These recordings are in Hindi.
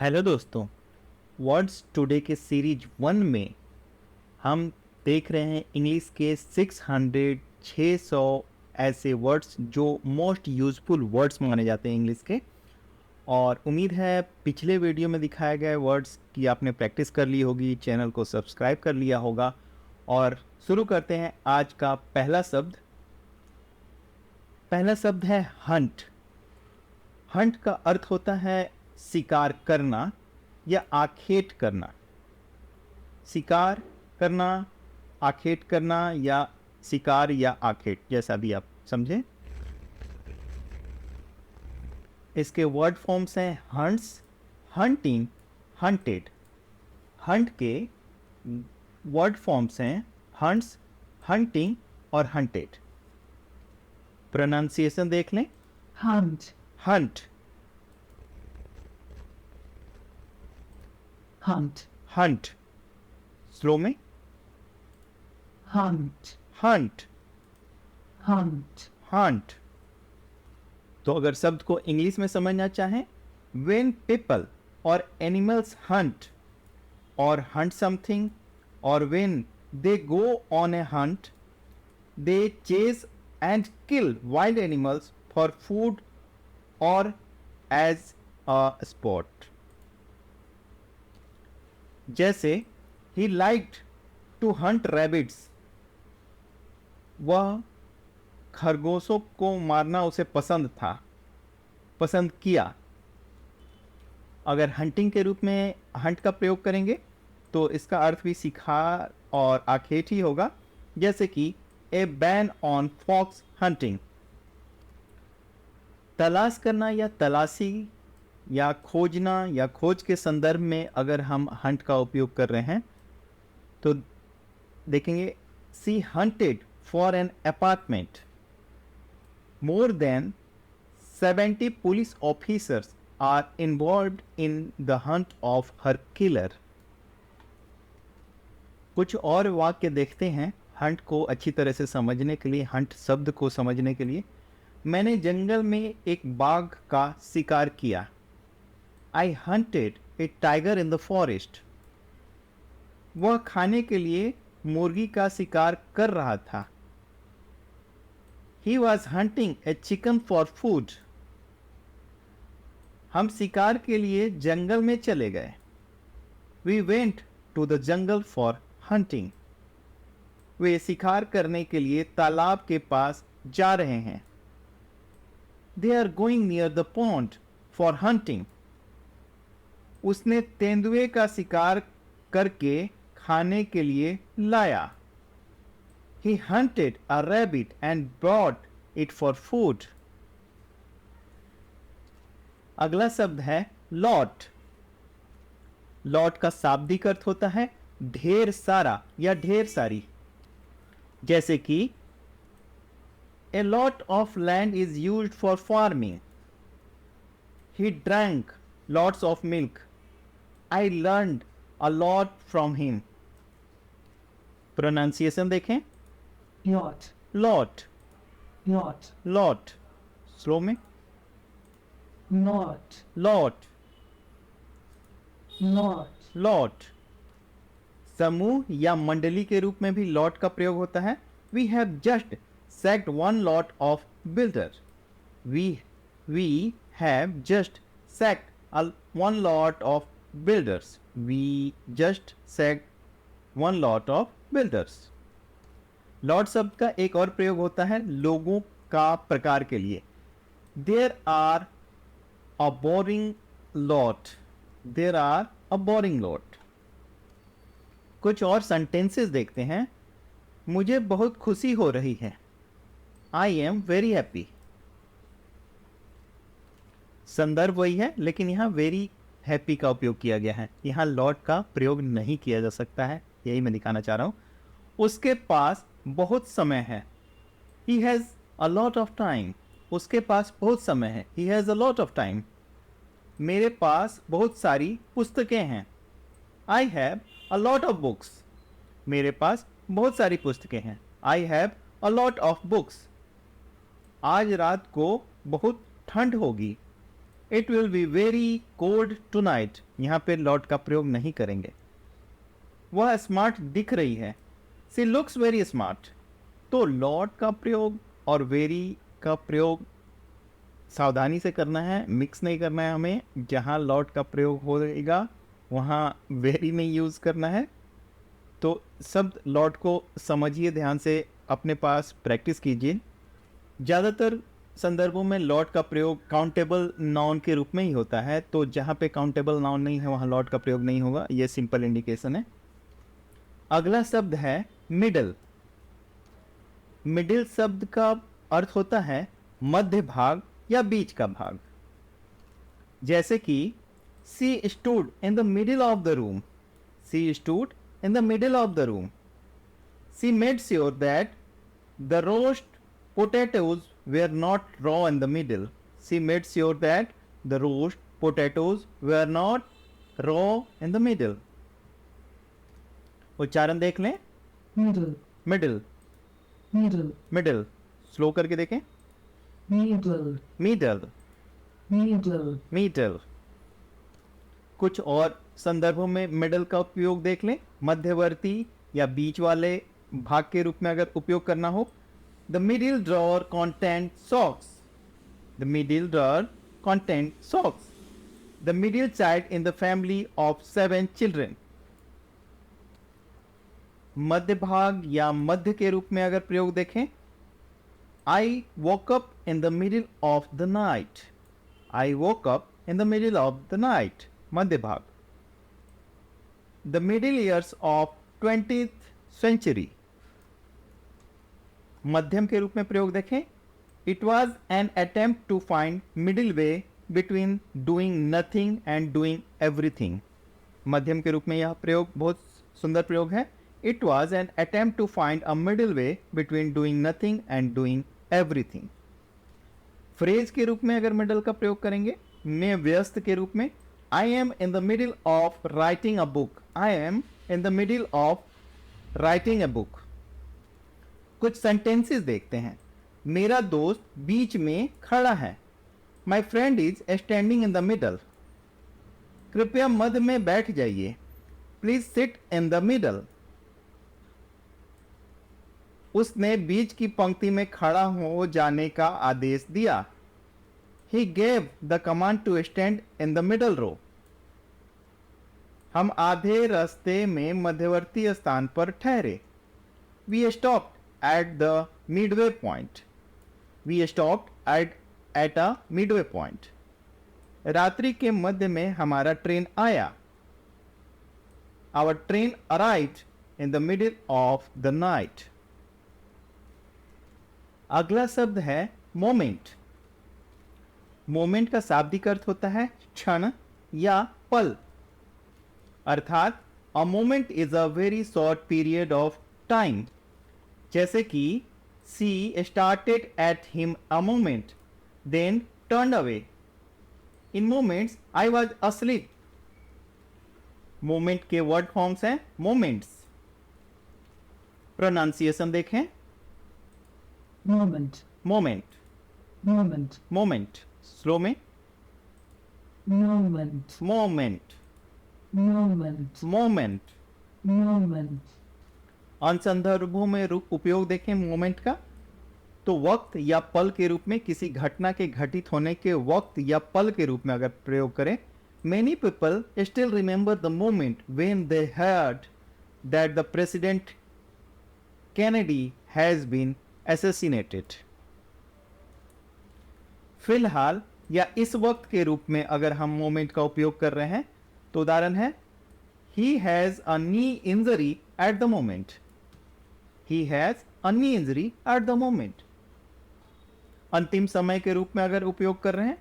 हेलो दोस्तों। वर्ड्स टुडे के सीरीज 1 में हम देख रहे हैं इंग्लिश के 600 ऐसे वर्ड्स जो मोस्ट यूज़फुल वर्ड्स माने जाते हैं इंग्लिश के। और उम्मीद है पिछले वीडियो में दिखाए गए वर्ड्स की आपने प्रैक्टिस कर ली होगी, चैनल को सब्सक्राइब कर लिया होगा। और शुरू करते हैं आज का पहला शब्द है हंट। हंट का अर्थ होता है शिकार करना या आखेट करना। शिकार करना, आखेट करना या शिकार या आखेट, जैसा भी आप समझे। इसके वर्ड फॉर्म्स हैं हंट्स, हंटिंग, हंटेड। हंट के वर्ड फॉर्म्स हैं हंट्स, हंटिंग और हंटेड। प्रोनाउंसिएशन देख लें। hunt, Hunt, hunt, Hunt. Slow में hunt, हंट, hunt, हंट। तो अगर शब्द को इंग्लिश में समझना चाहें, when people or animals hunt or hunt something, or when they go on a hunt, they chase and kill wild animals for food or as a sport. जैसे he liked to hunt rabbits, वह खरगोशों को मारना उसे पसंद किया। अगर हंटिंग के रूप में हंट का प्रयोग करेंगे तो इसका अर्थ भी शिकार और आखेट ही होगा, जैसे कि ए बैन ऑन फॉक्स हंटिंग। तलाश करना या तलाशी या खोजना या खोज के संदर्भ में अगर हम हंट का उपयोग कर रहे हैं तो देखेंगे she hunted for an apartment. More than 70 police officers are involved in the hunt of her killer. कुछ और वाक्य देखते हैं हंट को अच्छी तरह से समझने के लिए, हंट शब्द को समझने के लिए। मैंने जंगल में एक बाघ का शिकार किया। I hunted a tiger in the forest. वह खाने के लिए मुर्गी का शिकार कर रहा था। He was hunting a chicken for food. हम शिकार के लिए जंगल में चले गए। We went to the jungle for hunting. वे शिकार करने के लिए तालाब के पास जा रहे हैं। They are going near the pond for hunting. उसने तेंदुए का शिकार करके खाने के लिए लाया। He hunted a rabbit and brought it for food. अगला शब्द है लॉट। लॉट का शाब्दिक अर्थ होता है ढेर सारा या ढेर सारी। जैसे कि A lot of land is used for farming. He drank lots of milk. I learned a lot from him. Pronunciation देखें। yacht, lot, yacht, lot. Slow में not, लॉट, not, लॉट। समूह या मंडली के रूप में भी लॉट का प्रयोग होता है। We have just sacked one lot of builder. We have just sacked one lot of builders. We just sacked one lot of builders. Lot शब्द का एक और प्रयोग होता है लोगों का प्रकार के लिए। There are a boring lot. There are a boring lot. कुछ और सेंटेंसेस देखते हैं। मुझे बहुत खुशी हो रही है। I am very happy. संदर्भ वही है लेकिन यहाँ वेरी हैप्पी का उपयोग किया गया है। यहाँ लॉट का प्रयोग नहीं किया जा सकता है, यही मैं दिखाना चाह रहा हूँ। उसके पास बहुत समय है। He has a lot of time. उसके पास बहुत समय है। He has a lot of time. मेरे पास बहुत सारी पुस्तकें हैं। I have a lot of books. मेरे पास बहुत सारी पुस्तकें हैं। I have a lot of books. आज रात को बहुत ठंड होगी। It will be very cold tonight, यहाँ पे लॉट का प्रयोग नहीं करेंगे। वह स्मार्ट दिख रही है, सी लुक्स वेरी स्मार्ट। तो लॉट का प्रयोग और वेरी का प्रयोग सावधानी से करना है, मिक्स नहीं करना है हमें। जहाँ लॉट का प्रयोग होगा वहाँ वेरी नहीं यूज़ करना है। तो शब्द लॉट को समझिए, ध्यान से अपने पास प्रैक्टिस कीजिए। ज़्यादातर संदर्भों में लॉट का प्रयोग काउंटेबल नाउन के रूप में ही होता है, तो जहाँ पे काउंटेबल नाउन नहीं है वहाँ लॉट का प्रयोग नहीं होगा, ये सिंपल इंडिकेशन है। अगला शब्द है मिडल। मिडिल शब्द का अर्थ होता है मध्य भाग या बीच का भाग। जैसे कि सी stood in the middle of the room, C stood in the middle of the room. C made sure that the roast potatoes were not raw in the middle. She made sure that the roast potatoes were not raw in the middle. उच्चारण देख लें। middle, middle, middle, middle, slow करके देखें। middle, middle, middle, middle. कुछ और संदर्भों में मिडल का उपयोग देख लें। मध्यवर्ती या बीच वाले भाग के रूप में अगर उपयोग करना हो, The middle drawer contains socks. The middle drawer contains socks. The middle child in the family of 7 children. मध्य भाग या मध्य के रूप में अगर प्रयोग देखें, I woke up in the middle of the night. I woke up in the middle of the night. मध्य भाग। The middle years of 20th century. मध्यम के रूप में प्रयोग देखें, it was an attempt to find middle way between doing nothing and doing everything. मध्यम के रूप में यह प्रयोग बहुत सुंदर प्रयोग है। It was an attempt to find a middle way between doing nothing and doing everything. Phrase के रूप में अगर मिडल का प्रयोग करेंगे, मैं व्यस्त के रूप में, I am in the middle of writing a book, I am in the middle of writing a book. कुछ सेंटेंसेस देखते हैं। मेरा दोस्त बीच में खड़ा है, my friend is standing in the middle. कृपया मध्य में बैठ जाइए, please sit in the middle. उसने बीच की पंक्ति में खड़ा हो जाने का आदेश दिया, he gave the command to stand in the middle row. हम आधे रास्ते में मध्यवर्ती स्थान पर ठहरे, we stopped at the midway point. We stopped at a midway point. रात्रि के मध्य में हमारा ट्रेन आया, our train arrived in the middle of the night. अगला शब्द है मोमेंट। मोमेंट का शाब्दिक अर्थ होता है क्षण या पल, अर्थात a moment is a very short period of time. जैसे कि she started at him a moment then turn away, in moments I was asleep. Moment के वर्ड फॉर्म्स हैं मोमेंट्स। प्रोनाउंसिएशन देखें, moment, moment, moment, moment, slow में, moment, moment, moment, moment. moment, अन्य संदर्भों में उपयोग देखें मोमेंट का, तो वक्त या पल के रूप में, किसी घटना के घटित होने के वक्त या पल के रूप में अगर प्रयोग करें, many people still remember the moment when they heard that the president Kennedy has been assassinated. फिलहाल या इस वक्त के रूप में अगर हम मोमेंट का उपयोग कर रहे हैं, तो उदाहरण है, he has a knee injury at the moment. He has a knee injury at the moment. अंतिम समय के रूप में अगर उपयोग कर रहे हैं,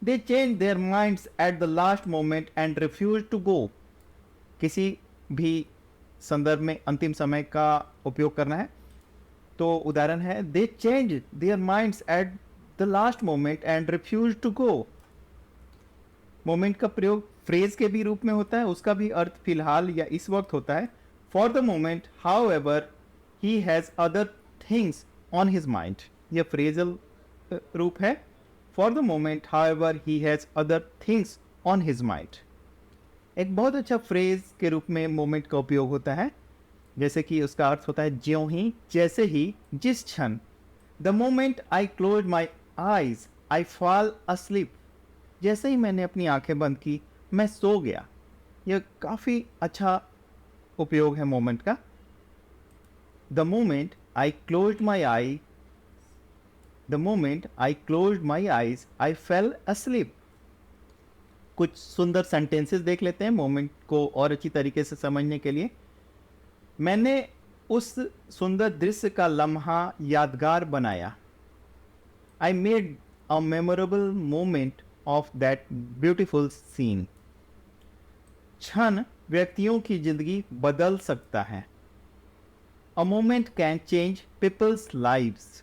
they change their minds at the last moment and refuse to go. किसी भी संदर्भ में अंतिम समय का उपयोग करना है, तो उदाहरण है, they change their minds at the last moment and refuse to go. Moment का प्रयोग फ्रेज के भी रूप में होता है, उसका भी अर्थ फिलहाल या इस वक्त होता है। For the moment however he has other things on his mind, यह फ्रेजल रूप है। For the moment, however, he has other things on his mind. एक बहुत अच्छा फ्रेज के रूप में मोमेंट का उपयोग होता है, जैसे कि उसका अर्थ होता है ज्यों ही, जैसे ही, जिस क्षण. The moment I close my eyes I fall asleep. जैसे ही मैंने अपनी आंखें बंद की मैं सो गया. यह काफ़ी अच्छा उपयोग है मोमेंट का. The moment I close my I the moment I close my eyes I fail asleep. कुछ सुंदर सेंटेंसेस देख लेते हैं मोमेंट को और अच्छी तरीके से समझने के लिए. मैंने उस सुंदर दृश्य का लम्हा यादगार बनाया. I made a memorable moment of that beautiful scene. क्षण व्यक्तियों की जिंदगी बदल सकता है. A moment can change people's lives.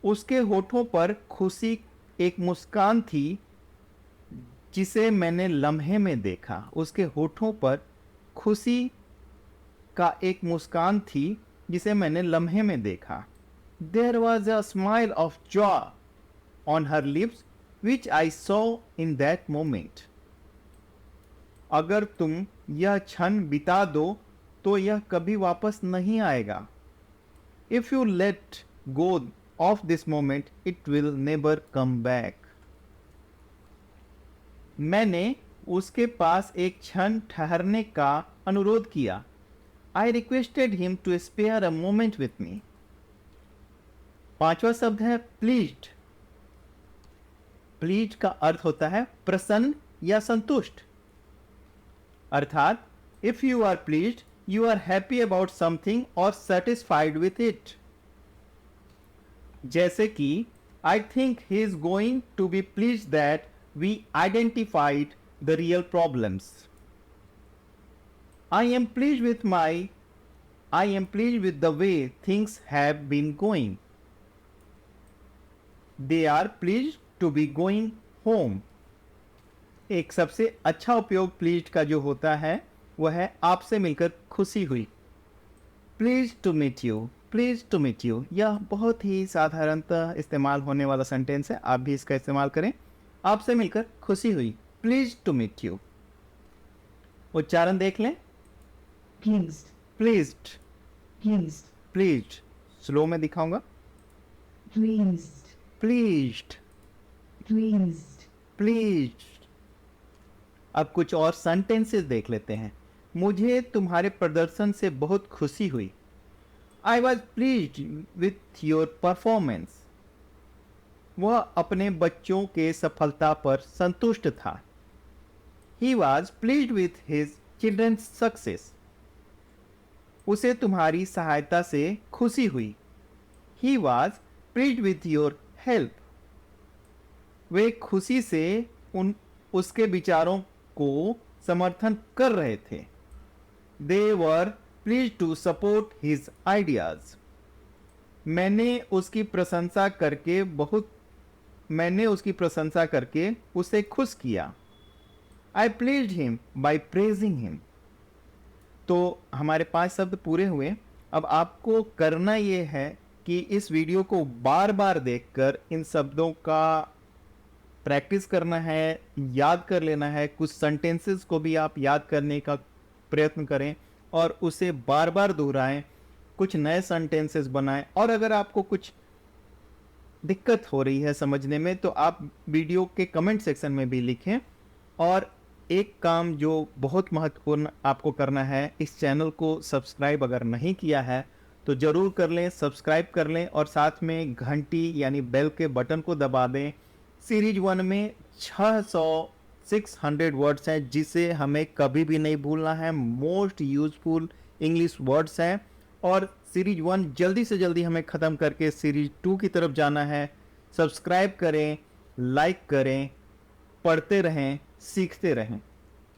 उसके होठों पर खुशी एक मुस्कान थी जिसे मैंने लम्हे में देखा. उसके होठों पर खुशी का एक मुस्कान थी जिसे मैंने लम्हे में देखा. There was a smile of joy on her lips which I saw in that moment. अगर तुम यह क्षण बिता दो तो यह कभी वापस नहीं आएगा. If you let go of this moment it will never come back. मैंने उसके पास एक क्षण ठहरने का अनुरोध किया. I requested him to spare a moment with me. पांचवा शब्द है प्लीज्ड. प्लीज्ड का अर्थ होता है प्रसन्न या संतुष्ट. अर्थात if you are pleased you are happy about something और सेटिस्फाइड विथ इट. जैसे कि I think he is going to be pleased that we identified the real problems. I am pleased with the way things have been going. They are pleased to be going home. एक सबसे अच्छा उपयोग pleased का जो होता है वह है आपसे मिलकर खुशी हुई. Pleased to meet you. Pleased to meet you. यह बहुत ही साधारणतः इस्तेमाल होने वाला सेंटेंस है. आप भी इसका इस्तेमाल करें. आपसे मिलकर खुशी हुई. Pleased to meet you. उच्चारण देख लें. Pleased. Pleased. Pleased. Pleased. Slow में दिखाऊंगा. Pleased. प्लीज्ड. Pleased. प्लीज्ड. अब कुछ और सेंटेंसेस देख लेते हैं. मुझे तुम्हारे प्रदर्शन से बहुत खुशी हुई. I was pleased with your performance. वह अपने बच्चों के सफलता पर संतुष्ट था. He was pleased with his children's success. उसे तुम्हारी सहायता से खुशी हुई. He was pleased with your help. वे खुशी से उसके विचारों को समर्थन कर रहे थे. They were pleased to support his ideas. मैंने उसकी प्रशंसा करके उसे खुश किया. I pleased him by praising him. तो हमारे 5 शब्द पूरे हुए. अब आपको करना ये है कि इस वीडियो को बार बार देखकर इन शब्दों का प्रैक्टिस करना है, याद कर लेना है. कुछ सेंटेंसेस को भी आप याद करने का प्रयत्न करें और उसे बार बार दोहराएं. कुछ नए सेंटेंसेस बनाएं. और अगर आपको कुछ दिक्कत हो रही है समझने में तो आप वीडियो के कमेंट सेक्शन में भी लिखें. और एक काम जो बहुत महत्वपूर्ण आपको करना है, इस चैनल को सब्सक्राइब अगर नहीं किया है तो ज़रूर कर लें, सब्सक्राइब कर लें और साथ में घंटी यानी बेल के बटन को दबा दें. सीरीज 1 में 600 वर्ड्स हैं जिसे हमें कभी भी नहीं भूलना है. मोस्ट यूजफुल इंग्लिश वर्ड्स हैं. और सीरीज 1 जल्दी से जल्दी हमें ख़त्म करके सीरीज 2 की तरफ जाना है. सब्सक्राइब करें, लाइक करें, पढ़ते रहें, सीखते रहें.